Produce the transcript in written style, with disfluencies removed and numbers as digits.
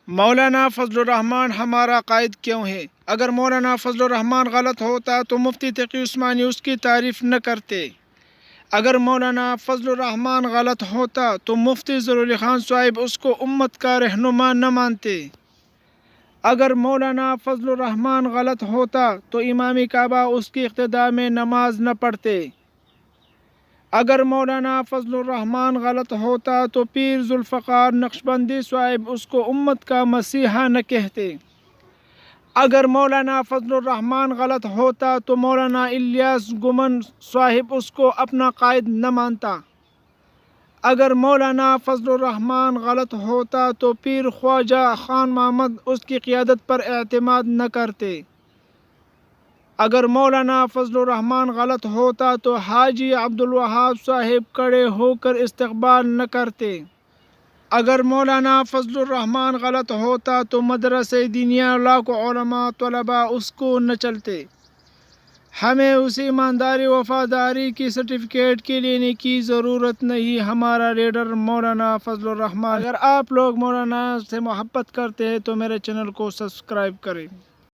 مولانا فضل الرحمان ہمارا قائد کیوں ہے؟ اگر مولانا فضل الرحمان غلط ہوتا تو مفتی تقی عثمانی اس کی تعریف نہ کرتے۔ اگر مولانا فضل الرحمان غلط ہوتا تو مفتی ظہورعلی خان صاحب اس کو امت کا رہنما نہ مانتے۔ اگر مولانا فضل الرحمان غلط ہوتا تو امام کعبہ اس کی اقتداء میں نماز نہ پڑھتے۔ اگر مولانا فضل الرحمان غلط ہوتا تو پیر ذوالفقار نقشبندی صاحب اس کو امت کا مسیحا نہ کہتے۔ اگر مولانا فضل الرحمان غلط ہوتا تو مولانا الیاس گمن صاحب اس کو اپنا قائد نہ مانتا۔ اگر مولانا فضل الرحمان غلط ہوتا تو پیر خواجہ خان محمد اس کی قیادت پر اعتماد نہ کرتے۔ اگر مولانا فضل الرحمان غلط ہوتا تو حاجی عبدالوہاب صاحب کھڑے ہو کر استقبال نہ کرتے۔ اگر مولانا فضل الرحمان غلط ہوتا تو مدرسہ دینیا لاکھوں علماء طلباء اس کو نہ چلتے۔ ہمیں اس ایمانداری وفاداری کی سرٹیفکیٹ کے لینے کی ضرورت نہیں، ہمارا لیڈر مولانا فضل الرحمان۔ اگر آپ لوگ مولانا سے محبت کرتے ہیں تو میرے چینل کو سبسکرائب کریں۔